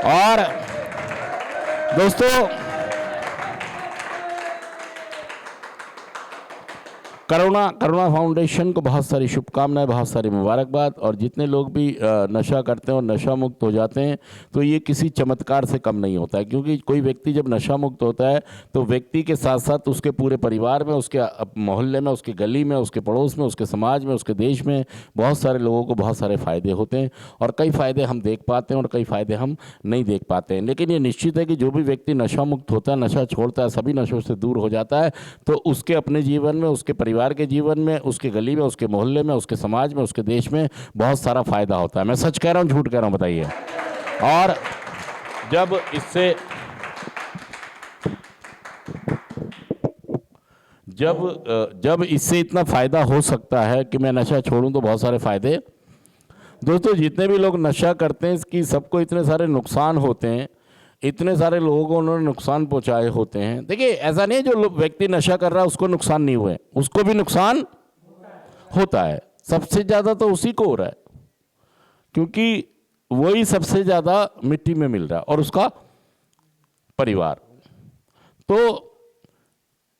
और दोस्तों, करुणा फाउंडेशन को बहुत सारी शुभकामनाएं, बहुत सारी मुबारकबाद। और जितने लोग भी नशा करते हैं और नशा मुक्त हो जाते हैं तो ये किसी चमत्कार से कम नहीं होता है, क्योंकि कोई व्यक्ति जब नशा मुक्त होता है तो व्यक्ति के साथ साथ उसके पूरे परिवार में, उसके मोहल्ले में, उसके गली में, उसके पड़ोस में, उसके समाज में, उसके देश में बहुत सारे लोगों को बहुत सारे फ़ायदे होते हैं। और कई फ़ायदे हम देख पाते हैं और कई फ़ायदे हम नहीं देख पाते हैं। लेकिन ये निश्चित है कि जो भी व्यक्ति नशा मुक्त होता है, नशा छोड़ता है, सभी नशों से दूर हो जाता है, तो उसके अपने जीवन में, उसके परिवार के जीवन में, उसके गली में, उसके मोहल्ले में, उसके समाज में, उसके देश में बहुत सारा फायदा होता है। मैं सच कह रहा हूँ, झूठ कह रहा हूँ, बताइए। और जब इससे इतना फायदा हो सकता है कि मैं नशा छोड़ूं, तो बहुत सारे फायदे। दोस्तों, जितने भी लोग नशा करते हैं इसकी सबको इतने सारे नुकसान होते हैं, इतने सारे लोगों को उन्होंने नुकसान पहुंचाए होते हैं। देखिए, ऐसा नहीं है जो व्यक्ति नशा कर रहा है उसको नुकसान नहीं हुए, उसको भी नुकसान होता है। सबसे ज़्यादा तो उसी को हो रहा है, क्योंकि वही सबसे ज़्यादा मिट्टी में मिल रहा है, और उसका परिवार। तो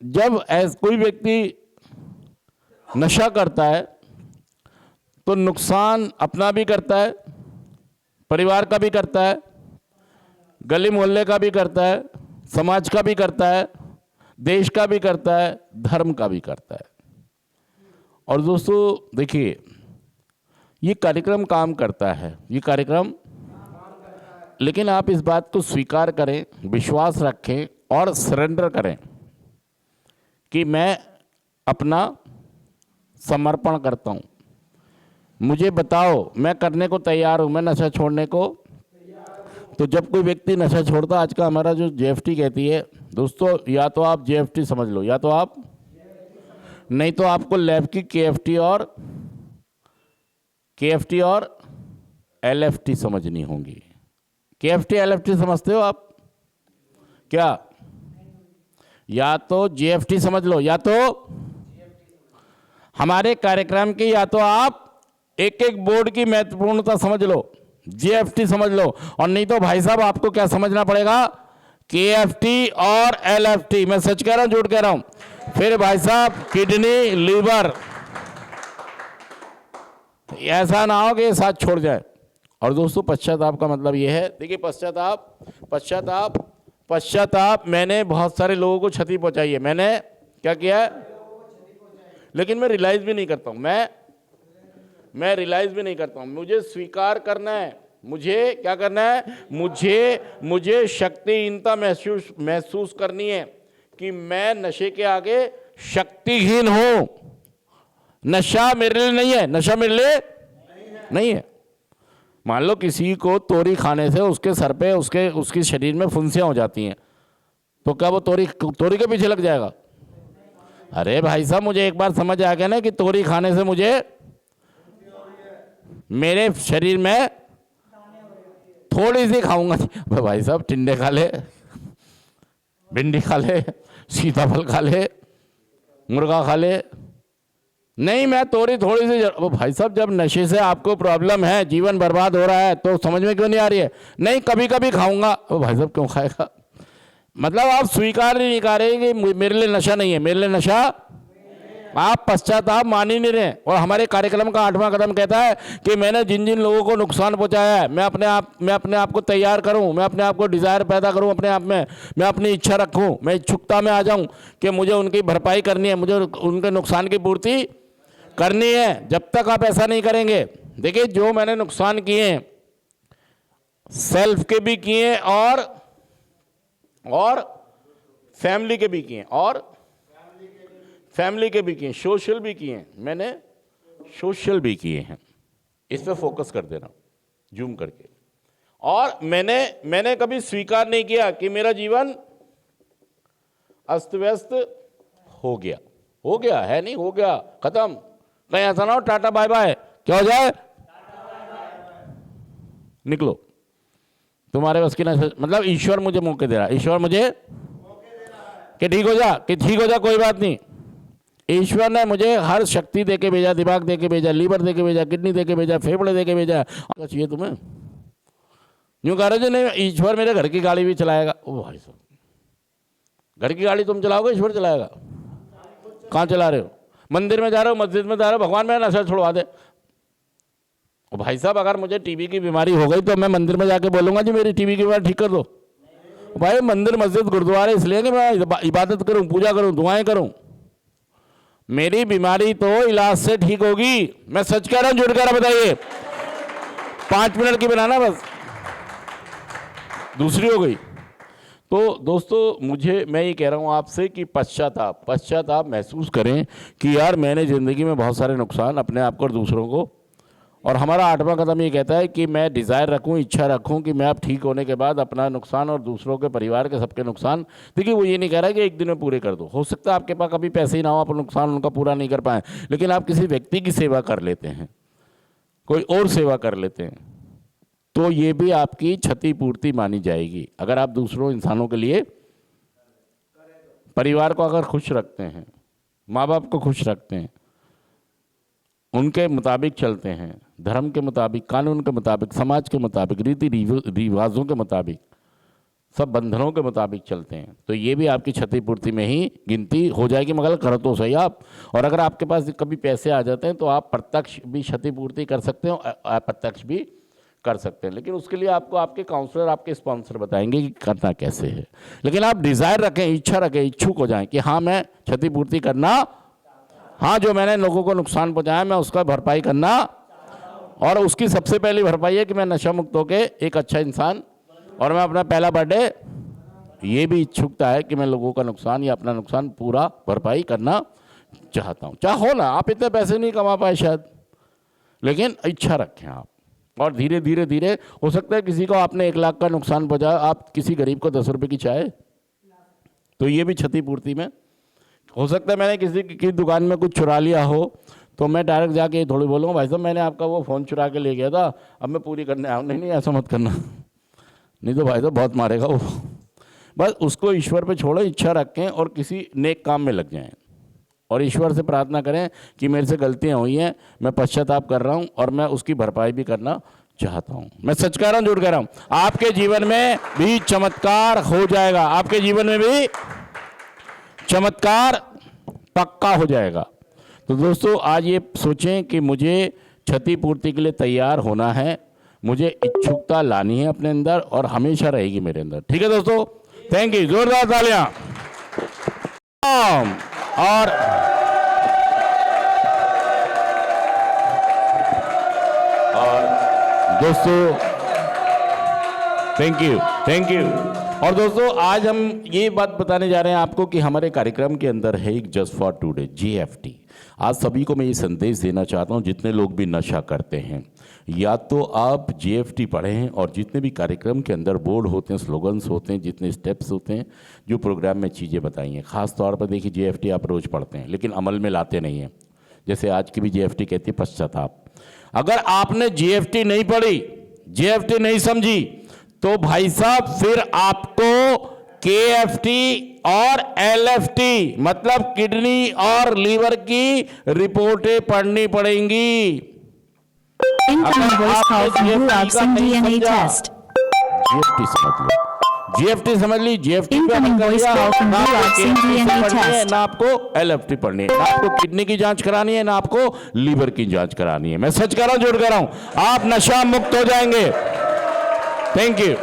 जब कोई व्यक्ति नशा करता है तो नुकसान अपना भी करता है, परिवार का भी करता है, गली मोहल्ले का भी करता है, समाज का भी करता है, देश का भी करता है, धर्म का भी करता है। और दोस्तों देखिए, ये कार्यक्रम काम करता है, ये कार्यक्रम, लेकिन आप इस बात को स्वीकार करें, विश्वास रखें और सरेंडर करें कि मैं अपना समर्पण करता हूँ। मुझे बताओ, मैं करने को तैयार हूँ, मैं नशा छोड़ने को। तो जब कोई व्यक्ति नशा छोड़ता, आज का हमारा जो जेएफटी कहती है दोस्तों, या तो आप जेएफटी समझ लो, या तो आप, नहीं तो आपको लैब की केएफटी और एलएफटी समझनी होगी। केएफटी एलएफटी समझते हो आप क्या? या तो जेएफटी समझ लो, या तो हमारे कार्यक्रम की, या तो आप एक एक बोर्ड की महत्वपूर्णता समझ लो, जेएफटी समझ लो। और नहीं तो भाई साहब आपको क्या समझना पड़ेगा? केएफटी और एलएफटी। मैं सच कह रहा हूं, झूठ कह रहा हूं? फिर भाई साहब किडनी, लीवर, ऐसा ना हो कि ये साथ छोड़ जाए। और दोस्तों, पश्चाताप का मतलब ये है, देखिए, पश्चाताप मैंने बहुत सारे लोगों को क्षति पहुंचाई है। मैंने क्या किया है? लेकिन मैं रियलाइज भी नहीं करता हूं, मैं रियलाइज भी नहीं करता हूं। मुझे स्वीकार करना है, मुझे क्या करना है? मुझे शक्तिहीनता महसूस करनी है कि मैं नशे के आगे शक्तिहीन हूं। नशा मेरे लिए नहीं है, नशा मेरे लिए नहीं है। मान लो किसी को तोरी खाने से उसके सर पे, उसके शरीर में फुंसियां हो जाती हैं, तो क्या वो तोरी के पीछे लग जाएगा? अरे भाई साहब, मुझे एक बार समझ आ गया ना कि तोरी खाने से मुझे, मेरे शरीर में थोड़ी सी खाऊंगा, भाई साहब टिंडे खा ले, भिंडी खा ले, सीताफल खा ले, मुर्गा खा ले, नहीं मैं तोरी थोड़ी सी। भाई साहब, जब नशे से आपको प्रॉब्लम है, जीवन बर्बाद हो रहा है, तो समझ में क्यों नहीं आ रही है? नहीं, कभी कभी खाऊंगा। भाई साहब क्यों खाएगा? मतलब आप स्वीकार नहीं कर रहे कि मेरे लिए नशा नहीं है, मेरे लिए नशा, आप पश्चाताप मान ही नहीं रहे। और हमारे कार्यक्रम का 8वां कदम कहता है कि मैंने जिन जिन लोगों को नुकसान पहुंचाया है, मैं अपने आप को तैयार करूं, मैं अपने आप को डिजायर पैदा करूं अपने आप में, मैं अपनी इच्छा रखूं, मैं इच्छुकता में आ जाऊं कि मुझे उनकी भरपाई करनी है, मुझे उनके नुकसान की पूर्ति करनी है। जब तक आप ऐसा नहीं करेंगे, देखिए, जो मैंने नुकसान किए हैं, सेल्फ के भी किए और फैमिली के भी किए, सोशल भी किए हैं, मैंने सोशल भी किए हैं। इस पे फोकस कर देना, जूम करके। और मैंने कभी स्वीकार नहीं किया कि मेरा जीवन अस्त व्यस्त हो गया है, नहीं हो गया, खत्म। कहीं ऐसा ना हो टाटा बाय बाय, क्या हो जाए? निकलो, तुम्हारे बस की ना। मतलब ईश्वर मुझे मौके दे रहा है, ईश्वर मुझे कि ठीक हो जा, कोई बात नहीं। ईश्वर ने मुझे हर शक्ति देके भेजा, दिमाग देके भेजा, लीवर देके भेजा, किडनी देके भेजा, फेफड़े देके भेजा। चाहिए तुम्हें? यूँ कह रहे थे नहीं ईश्वर मेरे घर की गाड़ी भी चलाएगा। ओ भाई साहब, घर की गाड़ी तुम चलाओगे, ईश्वर चलाएगा? कहाँ चला रहे हो? मंदिर में जा रहे हो, मस्जिद में जा रहे हो, भगवान मेरा नशा छुड़वा दे। ओ भाई साहब, अगर मुझे टीबी की बीमारी हो गई तो मैं मंदिर में जाके बोलूंगा जी मेरी टीबी की बीमारी ठीक कर दो? भाई मंदिर मस्जिद गुरुद्वारे इसलिए कि मैं इबादत करूं, पूजा करूं, दुआएं करूं। मेरी बीमारी तो इलाज से ठीक होगी। मैं सच कह रहा हूं, झूठ कह रहा? बताइए। 5 मिनट की बनाना बस, दूसरी हो गई। तो दोस्तों मैं ये कह रहा हूँ आपसे कि पश्चाताप महसूस करें कि यार मैंने ज़िंदगी में बहुत सारे नुकसान अपने आप को और दूसरों को, और हमारा 8वां कदम ये कहता है कि मैं डिज़ायर रखूं, इच्छा रखूं कि मैं अब ठीक होने के बाद अपना नुकसान और दूसरों के, परिवार के, सबके नुकसान, देखिए वो ये नहीं कह रहा है कि एक दिन में पूरे कर दो। हो सकता है आपके पास कभी पैसे ही ना हो, आप नुकसान उनका पूरा नहीं कर पाएँ, लेकिन आप किसी व्यक्ति की सेवा कर लेते हैं, कोई और सेवा कर लेते हैं, तो ये भी आपकी क्षतिपूर्ति मानी जाएगी। अगर आप दूसरों इंसानों के लिए, परिवार को अगर खुश रखते हैं, माँ बाप को खुश रखते हैं, उनके मुताबिक चलते हैं, धर्म के मुताबिक, कानून के मुताबिक, समाज के मुताबिक, रीति रिवाजों के मुताबिक, सब बंधनों के मुताबिक चलते हैं, तो ये भी आपकी क्षतिपूर्ति में ही गिनती हो जाएगी। मगर करो तो सही आप। और अगर आपके पास कभी पैसे आ जाते हैं तो आप प्रत्यक्ष भी क्षतिपूर्ति कर सकते हो, अप्रत्यक्ष भी कर सकते हैं, लेकिन उसके लिए आपको आपके काउंसलर, आपके स्पॉन्सर बताएंगे कि करना कैसे है। लेकिन आप डिज़ायर रखें, इच्छा रखें, इच्छुक हो जाएं कि हाँ मैं क्षतिपूर्ति करना, हाँ जो मैंने लोगों को नुकसान पहुंचाया मैं उसका भरपाई करना, और उसकी सबसे पहली भरपाई है कि मैं नशा मुक्त होकर एक अच्छा इंसान, और मैं अपना पहला बर्थडे, ये भी इच्छुकता है कि मैं लोगों का नुकसान या अपना नुकसान पूरा भरपाई करना चाहता हूँ। चाहे हो ना आप इतने पैसे नहीं कमा पाए शायद, लेकिन इच्छा रखें आप, और धीरे धीरे धीरे हो सकता है किसी को आपने 1 लाख का नुकसान पहुंचाया, आप किसी गरीब को 10 रुपये की चाय, तो ये भी क्षतिपूर्ति में हो सकता है। मैंने किसी की दुकान में कुछ चुरा लिया हो तो मैं डायरेक्ट जाके थोड़ी बोलूँगा भाई साहब मैंने आपका वो फ़ोन चुरा के ले गया था, अब मैं पूरी करने आऊँ। नहीं ऐसा मत करना, नहीं तो भाई साहब बहुत मारेगा वो। बस उसको ईश्वर पे छोड़ो, इच्छा रखें और किसी नेक काम में लग जाएं, और ईश्वर से प्रार्थना करें कि मेरे से गलतियाँ हुई हैं, मैं पश्चाताप कर रहा हूँ और मैं उसकी भरपाई भी करना चाहता हूँ। मैं सच कह रहा हूँ, झूठ कह रहा हूँ? आपके जीवन में भी चमत्कार हो जाएगा, आपके जीवन में भी चमत्कार पक्का हो जाएगा। तो दोस्तों आज ये सोचें कि मुझे क्षतिपूर्ति के लिए तैयार होना है, मुझे इच्छुकता लानी है अपने अंदर, और हमेशा रहेगी मेरे अंदर। ठीक है दोस्तों, थैंक यू, जोरदार तालियां। और दोस्तों थैंक यू। और दोस्तों आज हम ये बात बताने जा रहे हैं आपको कि हमारे कार्यक्रम के अंदर है एक जस्ट फॉर टुडे GFT। आज सभी को मैं ये संदेश देना चाहता हूँ, जितने लोग भी नशा करते हैं, या तो आप GFT पढ़ें, और जितने भी कार्यक्रम के अंदर बोर्ड होते हैं, स्लोगन्स होते हैं, जितने स्टेप्स होते हैं, जो प्रोग्राम में चीज़ें बताई हैं, ख़ास तौर पर देखिए GFT आप रोज़ पढ़ते हैं लेकिन अमल में लाते नहीं हैं। जैसे आज की भी GFT कहती है पश्चाताप। अगर आपने GFT नहीं पढ़ी, GFT नहीं समझी, तो भाई साहब फिर आपको KFT और LFT मतलब किडनी और लीवर की रिपोर्टें पढ़नी पड़ेंगी। GFT समझ ली, GFT पे अमल कर लिया, ना आपको LFT पढ़नी है, ना आपको किडनी की जांच करानी है, ना आपको लीवर की जांच करानी है। मैं सच कर रहा हूं, झूठ कर रहा हूं, आप नशा मुक्त हो जाएंगे। Thank you.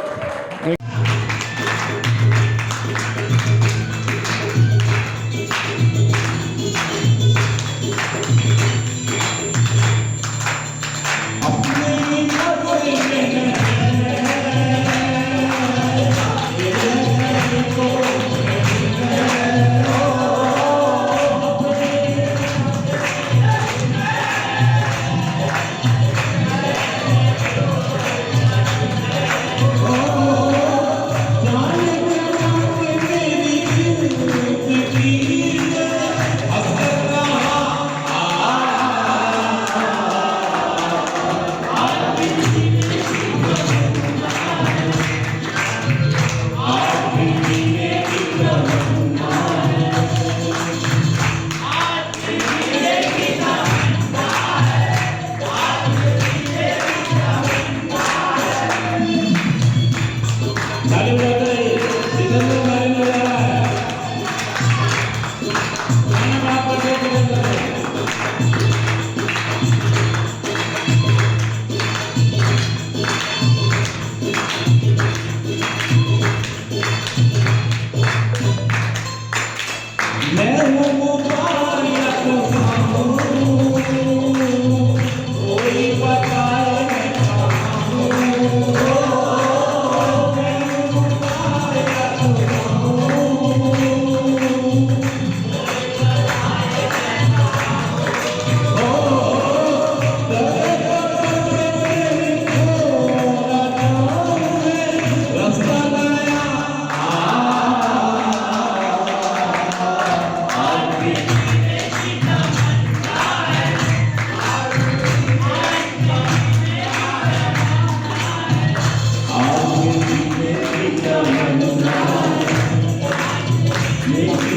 मेरी